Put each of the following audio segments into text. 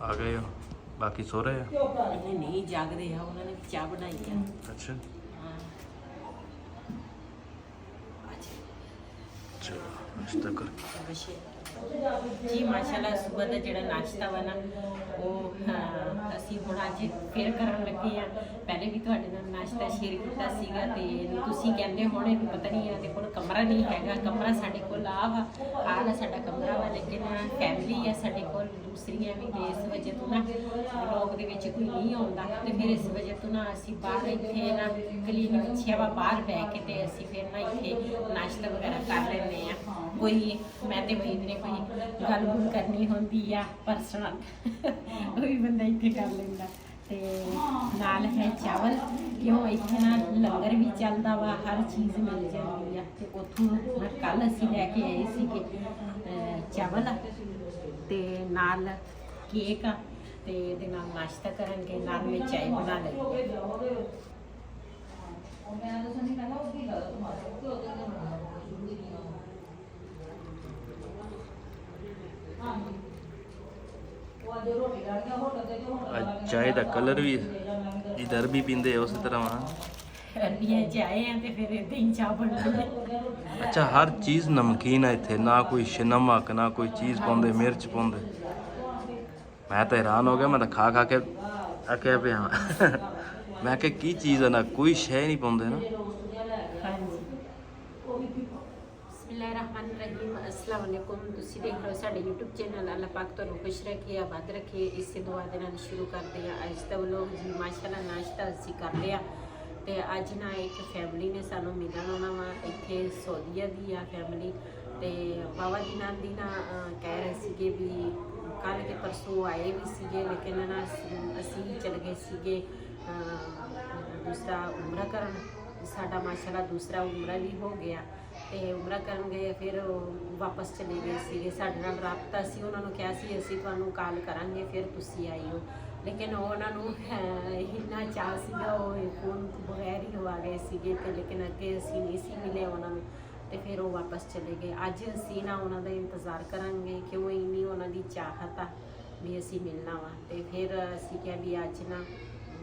आ गए हो बाकी सो रहे हैं नहीं जाग रहे हैं उन्होंने चाय बनाई है अच्छा चलो नाश्ता कर जी माशाल्लाह सुबह का जो नाश्ता वा ना वो असी हुण अज फिर करन लगे हैं पहले भी तुहाडे नाल नाश्ता शेयर किया सीगा ते तुसीं कहंदे होणे भी पता नहीं है देखो कमरा नहीं हैगा कमरा साडे कोल आ वा साडा कमरा वा लेकिन फैमिली है साडे कोल दूसरियां भी ते इस वजह तो ना लोग दे विच कोई नहीं आउंदा ते फिर इस वजह तो ना असी बाहर इत्थे ना गली दे विच वा बाहर बैठ के ते असी फिर ना इत्थे नाश्ता वगैरह कर लैंदे आ कोई मैं ते वहीद ने कोई गल गुल करनी होंदी आ पर्सनल वो भी बंदा इत्थे कर लेंदा ते नाल है चावल क्यों इत्थे ना लंगर भी चलदा वा हर चीज़ मिल जाती है ते उत्थों कल असी लैके आए सीगे चावल ते नाल केक ते दे नाल नाश्ता करांगे नाल में चाय बना लेंगे चाय का कलर भी इधर भी पींदे उस तरह वहाँ चाय है ते फिर इदां ही चाह बनती अच्छा हर चीज़ नमकीन है इत्थे ना कोई नमक ना कोई चीज़ पाउंदे मिर्च पाउंदे मैं तो हैरान हो गया मैं तो खा के आख्या पे हाँ मैं क्या की चीज़ है ना कोई शय नहीं पाउंदे ना बिस्मिल्लाहिर्रहमानिर्रहीम अस्सलाम वालेकुम तुसीं देख रहे हो साडे यूट्यूब चैनल अल्लाह पाक तुहानूं खुश रखे आबाद रखे इसे दुआ दे नाल शुरू करते हैं अज दा व्लॉग जी माशाअल्लाह नाश्ता असीं कर लिया ते अज ना एक फैमिली ने सानूं मिलण आउणा वा इत्थे सऊदीया दी आ फैमिली ते बाबा जी नाल दी ना कह रहे सीगे भी कल के परसों आए भी सीगे लेकिन ना असीं चल गए सीगे दूसरा उमरा करन साडा माशाअल्लाह दूसरा उमरा भी हो गया ਤੇ ਉਮਰਾ ਕਰਨ ਗਏ ਫਿਰ ਵਾਪਸ ਚਲੇ ਗਏ ਸੀਗੇ ਸਾਡੇ ਨਾਲ ਰਾਬਤਾ ਸੀ ਉਹਨਾਂ ਨੂੰ ਕਿਹਾ ਸੀ ਅਸੀਂ ਤੁਹਾਨੂੰ ਕਾਲ ਕਰਾਂਗੇ ਫਿਰ ਤੁਸੀਂ ਆਇਓ ਲੇਕਿਨ ਉਹਨਾਂ ਨੂੰ ਇੰਨਾ ਚਾਹ ਸੀਗਾ ਉਹ ਫੋਨ ਬਗੈਰ ਹੀ ਆ ਗਏ ਸੀਗੇ ਤੇ ਲੇਕਿਨ ਅੱਗੇ ਅਸੀਂ ਨਹੀਂ ਸੀ ਮਿਲੇ ਉਹਨਾਂ ਨੂੰ ਤੇ ਫਿਰ ਉਹ ਵਾਪਸ ਚਲੇ ਗਏ ਅੱਜ ਅਸੀਂ ਨਾ ਉਹਨਾਂ ਦਾ ਇੰਤਜ਼ਾਰ ਕਰਾਂਗੇ ਕਿਉਂ ਇੰਨੀ ਉਹਨਾਂ ਦੀ ਚਾਹਤ ਆ ਵੀ ਅਸੀਂ ਮਿਲਣਾ ਵਾ ਤੇ ਫਿਰ ਅਸੀਂ ਕਿਹਾ ਵੀ ਅੱਜ ਨਾ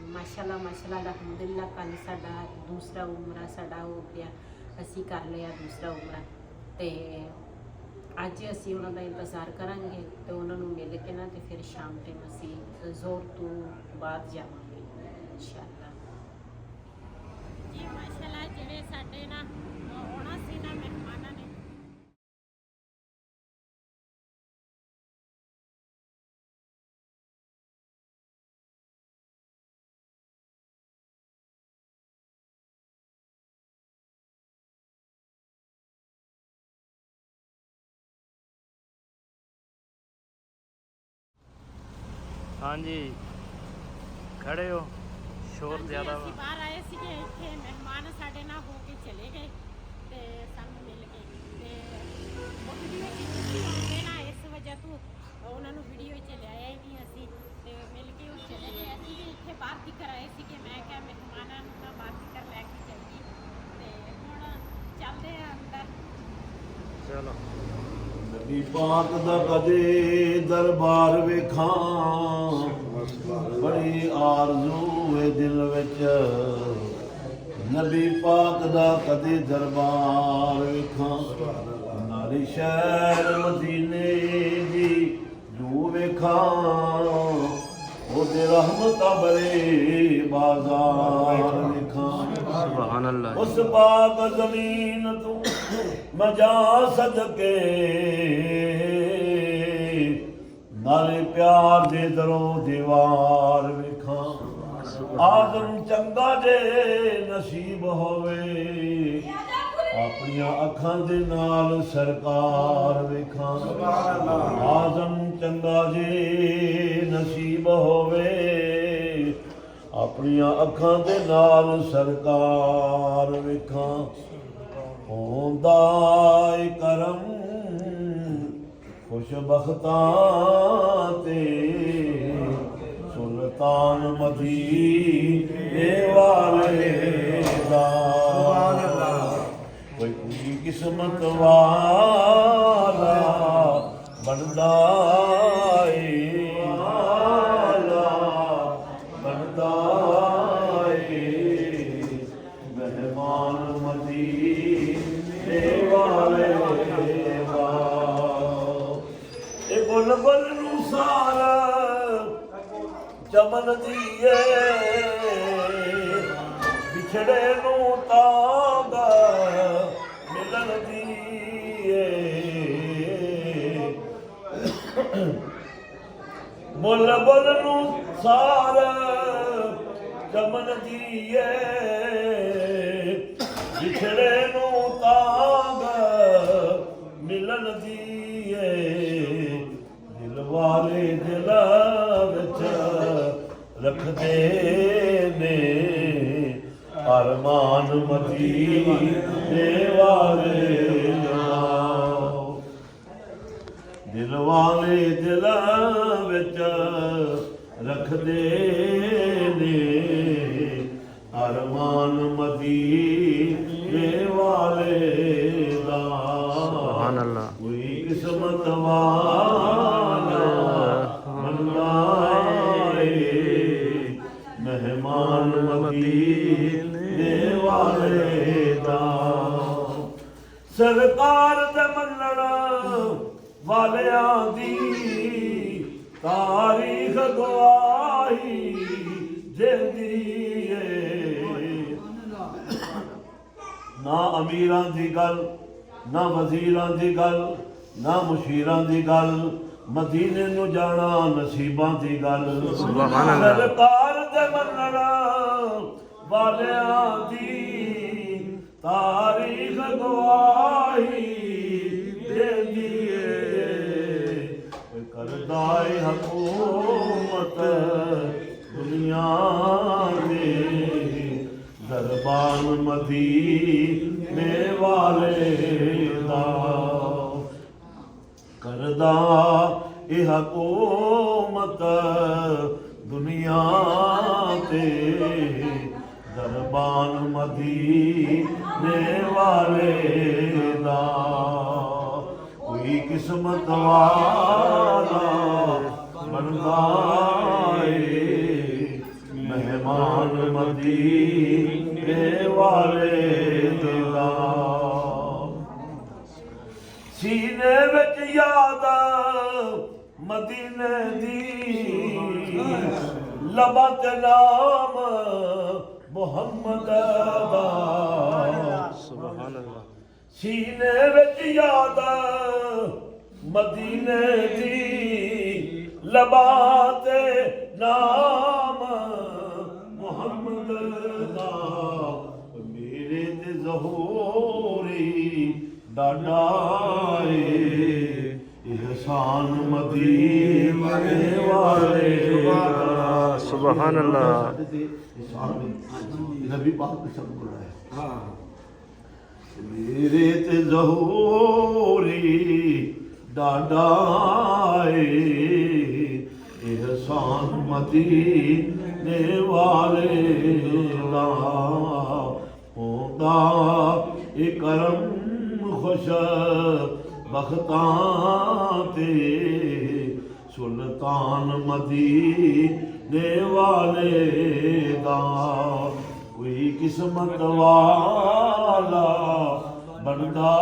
ਮਾਸ਼ਾਅੱਲਾ ਮਾਸ਼ਾਅੱਲਾ ਅਲਹਮਦੁਲਿल्लाह ਕੱਲ ਸਾਡਾ ਦੂਸਰਾ ਉਮਰਾ ਸਾਡਾ ਹੋ ਗਿਆ ਅਸੀਂ ਕਰ ਲਿਆ ਦੂਸਰਾ ਉਮਰਾ ਤੇ ਅੱਜ ਅਸੀਂ ਉਹਨਾਂ ਦਾ ਇੰਤਜ਼ਾਰ ਕਰਾਂਗੇ ਤੇ ਉਹਨਾਂ ਨੂੰ ਮਿਲ ਕੇ ਨਾ ਤੇ ਫਿਰ ਸ਼ਾਮ ਟਾਈਮ ਅਸੀਂ ਜ਼ੋਰ ਤੋਂ ਬਾਅਦ ਜਾਵਾਂਗੇ ਇਨਸ਼ਾਅੱਲਾ ਜੀ ਮਾਸ਼ਾਅੱਲਾ ਜਿਹੜੇ ਸਾਡੇ ਨਾ ਆਉਣਾ ਸੀ ਨਾ ਮਹਿਮਾਨਾਂ ਨੇ हाँ जी खड़े हो शोर ज़्यादा वा बाहर आए सीगे इत्थे मेहमान साडे नाल हो के चले गए ते सानू मिल के ते वो वीडियो होंदे ना इस वजह तो उन्हां नूं वीडियो च लिआया ही नहीं असी ते मिल के वो चले गए असी भी इत्थे बाहर दिक्कर आए सीगे मैं क्या मेहमानां नूं ना बाहर दिक्कर लैके चली ते हुण चलदे आ अंदर चलो नबी पाक दा कदे दरबार वेखां बड़ी आरज़ू है दिल विच नबी पाक दा कदे दरबार वेखां नारी शहर मदीने दी जू वेखां ओदे रहमतां भरे बाज़ार वेखां सुभान अल्लाह उस पाक ज़मीन तू मैं जा सदके नाले प्यार दे दरों दीवार वेखां आदम चंगा जे नसीब होवे अपनियां अखां दे नाल सरकार वेखां आदम चंगा जे नसीब होवे अपनियां अखां दे नाल सरकार वेखां ਹੁੰਦਾ ਏ ਕਰਮ ਖੁਸ਼ ਬਖਤਾਂ ਤੇ ਸੁਲਤਾਨ ਮਦੀਨੇ ਵਾਲੇ ਦਾ ਕੋਈ ਪੂਰੀ ਕਿਸਮਤ ਵਾਲਾ ਬਣਦਾ ਏ ਬਣਦਾ ਏ ਮਹਿਮਾਨ ਮਦੀਨੇ ਵਾਲੇ ਦਾ ਇਹ ਬੁਲਬੁਲ ਨੂੰ ਸਾਰਾ ਚਮਨ ਦੀਏ ਵਿਛੜੇ ਨੂੰ ਤਾਂਗਾ ਮਿਲਣ ਦੀਏ ਬੁਲਬੁਲ ਨੂੰ ਸਾਰਾ ਚਮਨ ਦੀਏ ਵਿਛੜੇ ਨੂੰ ਤਾਂਗਾ ਮਿਲਣ ਦੀਏ ਦਿਲ ਵਾਲੇ ਦਿਲਾਂ ਵਿੱਚ ਰੱਖਦੇ ਨੇ ਅਰਮਾਨ ਮਦੀਨੇ ਵਾਲੇ ਦਾ ਦਿਲ ਵਾਲੇ ਦਿਲਾਂ ਵਿੱਚ ਰੱਖਦੇ ਨੇ ਅਰਮਾਨ ਮਦੀਨੇ ਵਾਲੇ ਦਾ ਸੁਭਾਨ ਅੱਲਾਹ ਕੋਈ ਕਿਸਮਤ ਵਾਲਾ ਬਣਦਾ ਏ ਮਹਿਮਾਨ ਮਦੀਨੇ ਵਾਲੇ ਦਾ ਸਰਕਾਰ ਦੇ ਮੰਨਣ ਵਾਲਿਆਂ ਦੀ ਤਾਰੀਖ ਗਵਾਹੀ ਦਿੰਦੀ ਏ ਨਾ ਅਮੀਰਾਂ ਦੀ ਗੱਲ ਨਾ ਵਜ਼ੀਰਾਂ ਦੀ ਗੱਲ ਨਾ ਮੁਸ਼ੀਰਾਂ ਦੀ ਗੱਲ ਮਦੀਨੇ ਨੂੰ ਜਾਣਾ ਨਸੀਬਾਂ ਦੀ ਗੱਲ ਸੁਭਾਨ ਅੱਲਾਹ ਸਰਕਾਰ ਦੇ ਮੰਨਣ ਵਾਲਿਆਂ ਦੀ ਤਾਰੀਖ ਗਵਾਹੀ ਦਿੰਦੀ ਏ ਕਰਦਾ ਏ ਹਕੂਮਤ ਦੁਨੀਆ ਦੇ ਦਰਬਾਰ ਮਦੀਨੇ ਵਾਲੇ ਦਾ ਕਰਦਾ ਇਹ ਹਕੂਮਤ ਦੁਨੀਆ ਤੇ ਦਰਬਾਰ ਮਦੀਨੇ ਵਾਲੇ ਦਾ ਕੋਈ ਕਿਸਮਤ ਵਾਲਾ ਬਣਦਾ ਏ ਮਹਿਮਾਨ ਮਦੀਨੇ ਵਾਲੇ ਦਾ ਸੀਨੇ ਵਿੱਚ ਯਾਦ ਮਦੀਨੇ ਦੀ ਲਬਾਂ ਤੇ ਨਾਮ ਮੁਹੰਮਦ ਦਾ ਸੁਭਾਨ ਅੱਲਾਹ ਸੀਨੇ ਵਿੱਚ ਯਾਦ ਮਦੀਨੇ ਦੀ ਲਬਾਂ ਤੇ ਨਾਮ ਮੁਹੰਮਦ ਦਾ ਮੇਰੇ ਤੇ ਜ਼ਹੂਰੀ ਡਾਡਾ ਏ ਇਹਸਾਨ ਮਦੀਨੇ ਵਾਲੇ ਦਾ ਸੁਭਾਨ ਅੱਲਾਹ ਨਬੀ ਪਾਕ ਨੇ ਸਭ ਬੁਲਾਇਆ ਹਾਂ ਮੇਰੇ ਤੇ ਜ਼ਹੂਰੀ ਡਾਡਾ ਏ ਇਹਸਾਨ ਮਦੀਨੇ ਵਾਲੇ ਦਾ ਹੁੰਦਾ ਇਹ ਕਰਮ ਖੁਸ਼ ਬਖਤਾਂ ਤੇ ਸੁਲਤਾਨ ਮਦੀਨੇ ਵਾਲੇ ਦਾ ਕੋਈ ਕਿਸਮਤ ਵਾਲਾ ਬਣਦਾ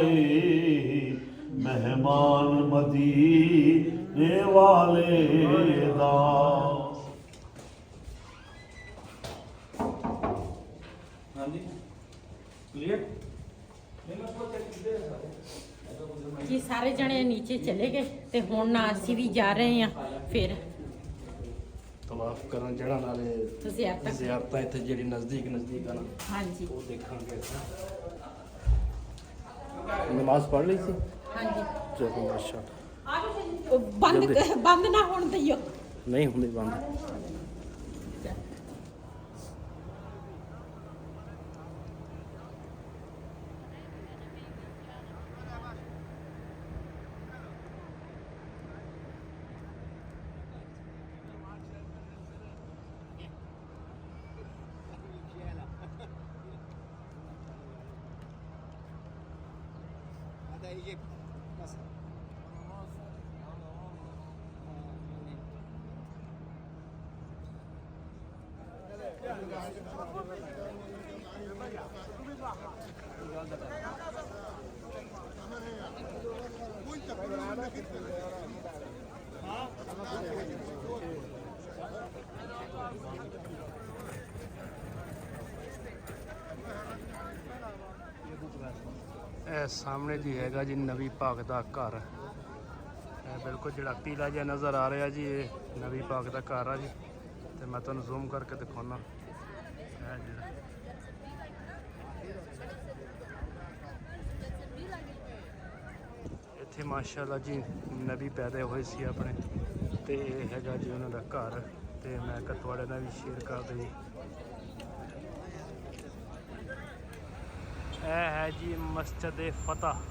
ਏ ਮਹਿਮਾਨ ਮਦੀਨੇ ਵਾਲੇ ਦਾ ਹਾਂਜੀ ਕਲੀਅਰ ਜੀ ਸਾਰੇ ਜਣੇ ਨੀਚੇ ਚਲੇ ਗਏ ਤੇ ਹੁਣ ਅਸੀਂ ਵੀ ਜਾ ਰਹੇ ਹਾਂ ਫਿਰ ਤਵਾਫ ਕਰਨ ਜਿਹੜਾ ਨਾਲੇ ਜ਼ਿਆਰਤਾਂ ਇੱਥੇ ਜਿਹੜੀ ਨਜ਼ਦੀਕ ਆ ਨਾ ਹਾਂਜੀ ਉਹ ਦੇਖਾਂਗੇ ਨਮਾਜ਼ ਪੜ੍ਹ ਲਈ ਸੀ ਹਾਂਜੀ ਚਲੋ ਮਾਸ਼ਾ ਉਹ ਬੰਦ ਨਾ ਹੋਣ ਦਈਓ ਨਹੀਂ ਹੁੰਦੀ ਬੰਦ ਇਹ ਸਾਹਮਣੇ ਜੀ ਹੈਗਾ ਜੀ ਨਵੀਂ ਭਾਗ ਦਾ ਘਰ। ਇਹ ਬਿਲਕੁਲ ਜਿਹੜਾ ਪੀਲਾ ਜਿਹਾ ਨਜ਼ਰ ਆ ਰਿਹਾ ਜੀ, ਇਹ ਨਵੀਂ ਭਾਗ ਦਾ ਘਰ ਆ ਜੀ। ਤੇ ਮੈਂ ਤੁਹਾਨੂੰ ਜ਼ੂਮ ਕਰਕੇ ਦਿਖਾਉਣਾ। ਇਹ ਜਿਹੜਾ ਇੱਥੇ ਮਾਸ਼ਾਅੱਲਾ ਜੀ ਨਬੀ ਪੈਦਾ ਹੋਏ ਸੀ ਆਪਣੇ, ਤੇ ਇਹ ਹੈਗਾ ਜੀ ਉਹਨਾਂ ਦਾ ਘਰ। ਤੇ ਮੈਂ ਇੱਕ ਤੁਹਾਡੇ ਨਾਲ ਵੀ ਸ਼ੇਅਰ ਕਰ ਦਈ। ਇਹ ਹੈ ਜੀ ਮਸਜਿਦ ਫਤਿਹ।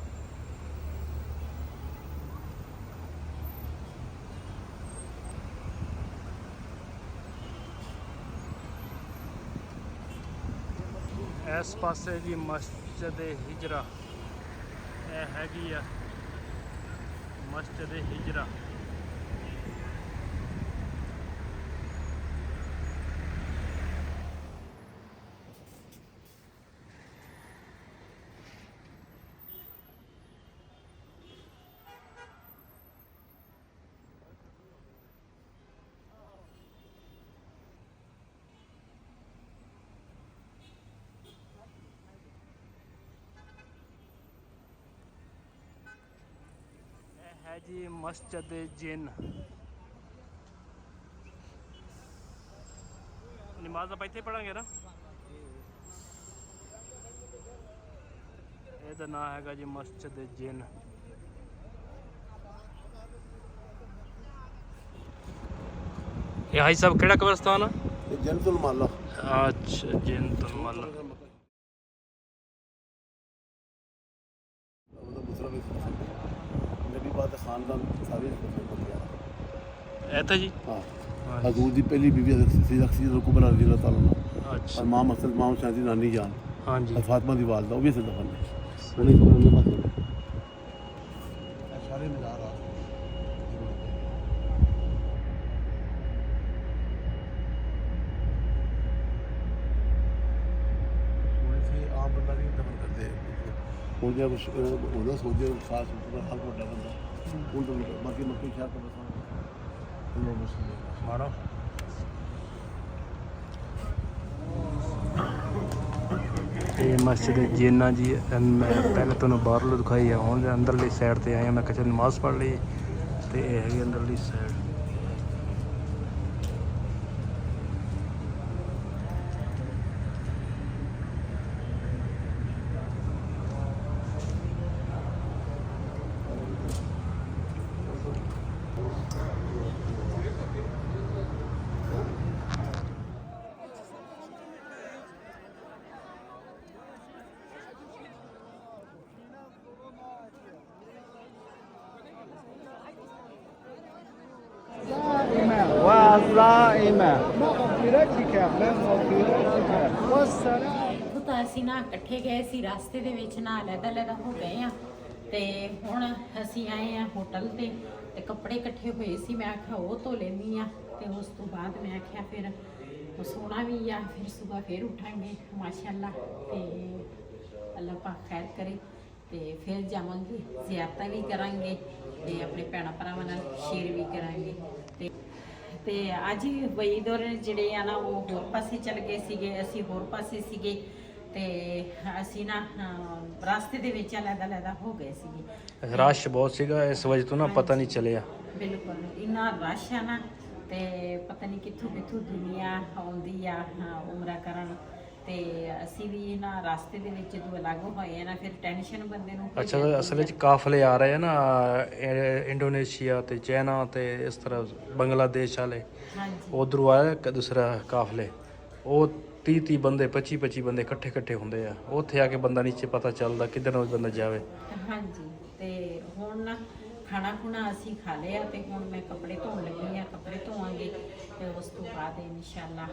ਇਸ ਪਾਸੇ ਜੀ ਮਸਜਿਦ ਹਿਜਰਾ। ਇਹ ਹੈਗੀ ਆ ਮਸਜਿਦ ਹਿਜਰਾ। है जी मस्जिद जिन। नमाज आप इत्थे पढ़ांगे ना। ਇਹਦਾ ਨਾਂ ਹੈਗਾ ਜੀ ਮਸਜਿਦ ਜਿਨ। ਇਹ ਹਾਈ ਸਾਹਿਬ ਕਿਹੜਾ ਕਬਰਸਤਾਨ ਆ? ਜਨਤੁਲ ਮਾਲਾ। ਅੱਛਾ ਜਨਤੁਲ ਮਾਲਾ। ਬਾਦ ਖਾਨਦਾਨ ਸਾਰੇ ਇੱਥੇ ਜੀ। ਹਾਂ ਹਜ਼ੂਰ ਦੀ ਪਹਿਲੀ ਬੀਬੀ ਅਕਸੀ ਕੁਬਰਾ ਰਜ਼ੀ ਅੱਲਾਹ ਤਾਲਾ। ਅੱਛਾ। ਇਮਾਮ ਅਸਦ ਇਮਾਮ ਸ਼ਾਹ ਦੀ ਨਾਨੀ ਜਾਨ। ਹਾਂਜੀ। ਫਾਤਮਾ ਦੀ ਵਾਲਦਾ ਉਹ ਵੀ ਅਸਲ ਦਫਨ ਨੇ। ਉਹਨੇ ਕਬਰ ਉਹਨੇ ਪਾਸੇ ਸਾਰੇ ਮਜ਼ਾਰ ਆ। ਆਮ ਬੰਦਾ ਵੀ ਦਫਨ ਕਰਦੇ ਹੁਣ ਜੇ ਕੁਛ ਉਹਦਾ ਸੋਚੇ ਖਾਸ ਹਾਲ ਵੱਡਾ ਬੰਦਾ ਹੁਣ ਤੋਂ ਬਾਕੀ ਮੱਕੀ ਸ਼ਾਹ ਤੋਂ ਬਸਾਂ ਮਾਰੋ। ਇਹ ਮਸਜਿਦ ਜਿੰਨਾ ਜੀ। ਮੈਂ ਪਹਿਲਾਂ ਤੁਹਾਨੂੰ ਬਾਹਰੋਂ ਦਿਖਾਈ ਆ, ਹੁਣ ਅੰਦਰਲੀ ਸਾਈਡ ਤੇ ਆਏ ਆ। ਮੈਂ ਕਿਹਾ ਨਮਾਜ਼ ਪੜ੍ਹ ਲਈ। ਤੇ ਇਹ ਹੈਗੀ ਅੰਦਰਲੀ ਸਾਈਡ। ਉਹ ਤਾਂ ਅਸੀਂ ਨਾ ਇਕੱਠੇ ਗਏ ਸੀ, ਰਸਤੇ ਦੇ ਵਿੱਚ ਨਾ ਅਲੱਗ-ਅਲੱਗ ਹੋ ਗਏ ਆ। ਤੇ ਹੁਣ ਅਸੀਂ ਆਏ ਆ ਹੋਟਲ ਤੇ ਕੱਪੜੇ ਇਕੱਠੇ ਹੋਏ ਸੀ। ਮੈਂ ਆਖਿਆ ਉਹ ਧੋ ਲੈਂਦੀ ਆ। ਤੇ ਉਸ ਤੋਂ ਬਾਅਦ ਮੈਂ ਆਖਿਆ ਫਿਰ ਸੋਣਾ ਵੀ ਆ, ਫਿਰ ਸਵੇਰ ਫਿਰ ਉਠਾਂਗੇ ਮਾਸ਼ਾਅੱਲਾ। ਤੇ ਅੱਲਾਹ ਪਾਕ ਖੈਰ ਕਰੇ। ਤੇ ਫਿਰ ਜਾਵਾਂਗੇ, ਜ਼ਿਆਰਤਾਂ ਵੀ ਕਰਾਂਗੇ ਤੇ ਆਪਣੇ ਭੈਣਾਂ ਭਰਾਵਾਂ ਨਾਲ ਸ਼ੇਅਰ ਵੀ ਕਰਾਂਗੇ। ਤੇ ਅੱਜ ਵਈਦ ਔਰ ਜਿਹੜੇ ਆ ਨਾ ਉਹ ਹੋਰ ਪਾਸੇ ਚਲ ਗਏ ਸੀਗੇ, ਅਸੀਂ ਹੋਰ ਪਾਸੇ ਸੀਗੇ। ਤੇ ਅਸੀਂ ਨਾ ਰਸਤੇ ਦੇ ਵਿੱਚ ਅਲੱਗ-ਅਲੱਗ ਹੋ ਗਏ ਸੀਗੇ। ਰਸ਼ ਬਹੁਤ ਸੀਗਾ, ਇਸ ਵਜ੍ਹਾ ਤੋਂ ਨਾ ਪਤਾ ਨਹੀਂ ਚੱਲਿਆ। ਬਿਲਕੁਲ ਇੰਨਾ ਰਸ਼ ਆ ਨਾ, ਤੇ ਪਤਾ ਨਹੀਂ ਕਿੱਥੋਂ ਕਿੱਥੋਂ ਦੁਨੀਆ ਆਉਂਦੀ ਆ ਉਮਰਾ ਕਰਨ। ਤੇ ਅਸੀਂ ਵੀ ਨਾ ਰਸਤੇ ਦੇ ਵਿੱਚ ਜਦੋਂ ਅਲੱਗ ਹੋਏ ਆ ਨਾ, ਫਿਰ ਟੈਨਸ਼ਨ ਬੰਦੇ ਨੂੰ। ਅੱਛਾ, ਅਸਲ ਵਿੱਚ ਕਾਫਲੇ ਆ ਰਹੇ ਆ ਨਾ ਇੰਡੋਨੇਸ਼ੀਆ ਤੇ ਚਾਈਨਾ ਤੇ ਇਸ ਤਰ੍ਹਾਂ ਬੰਗਲਾਦੇਸ਼ ਵਾਲੇ। ਹਾਂਜੀ। ਉਧਰੋਂ ਆਇਆ ਇੱਕ ਦੂਸਰਾ ਕਾਫਲੇ। ਉਹ 30 ਬੰਦੇ 25 ਬੰਦੇ ਇਕੱਠੇ ਹੁੰਦੇ ਆ। ਉੱਥੇ ਆ ਕੇ ਬੰਦਾ ਨੀਚੇ ਪਤਾ ਚੱਲਦਾ ਕਿੱਧਰ ਨੂੰ ਬੰਦਾ ਜਾਵੇ। ਹਾਂਜੀ। ਤੇ ਹੁਣ ਨਾ ਖਾਣਾ ਖੁਣਾ ਅਸੀਂ ਖਾ ਲਿਆ ਤੇ ਹੁਣ ਮੈਂ ਕੱਪੜੇ ਧੋਣ ਲੱਗੀ ਆ। ਕੱਪੜੇ ਧੋਵਾਂਗੇ ਤੇ ਉਸ ਤੋਂ ਬਾਅਦ ਇਨਸ਼ਾਅੱਲਾ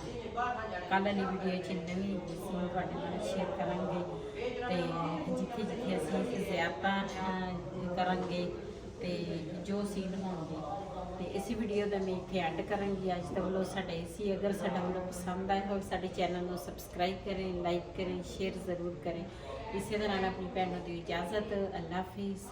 ਕੱਲ੍ਹ ਵਾਲੀ ਵੀਡੀਓ 'ਚ ਨਵੀਂ ਅਸੀਂ ਤੁਹਾਡੇ ਨਾਲ ਸ਼ੇਅਰ ਕਰਾਂਗੇ। ਤੇ ਜਿੱਥੇ ਜਿੱਥੇ ਅਸੀਂ ਤੇ ਆਪਾਂ ਕਰਾਂਗੇ ਤੇ ਜੋ ਸੀਨ ਹੋਣਗੇ ਤੇ ਇਸੇ ਵੀਡੀਓ ਦਾ ਮੈਂ ਇੱਥੇ ਐਡ ਕਰਾਂਗੀ। ਅੱਜ ਦਾ ਵਲੋਗ ਸਾਡਾ ਇਹ ਸੀ। ਅਗਰ ਸਾਡਾ ਵਲੋਗ ਪਸੰਦ ਆਇਆ ਹੋਵੇ ਸਾਡੇ ਚੈਨਲ ਨੂੰ ਸਬਸਕ੍ਰਾਈਬ ਕरें, ਲਾਈਕ ਕरें, ਸ਼ੇਅਰ ਜ਼ਰੂਰ ਕरें। ਇਸੇ ਤਰ੍ਹਾਂ ਆਪਣੀ ਭੈਣ ਨੂੰ ਦਿਓ ਇਜਾਜ਼ਤ। ਅੱਲਾ ਹਾਫਿਜ਼।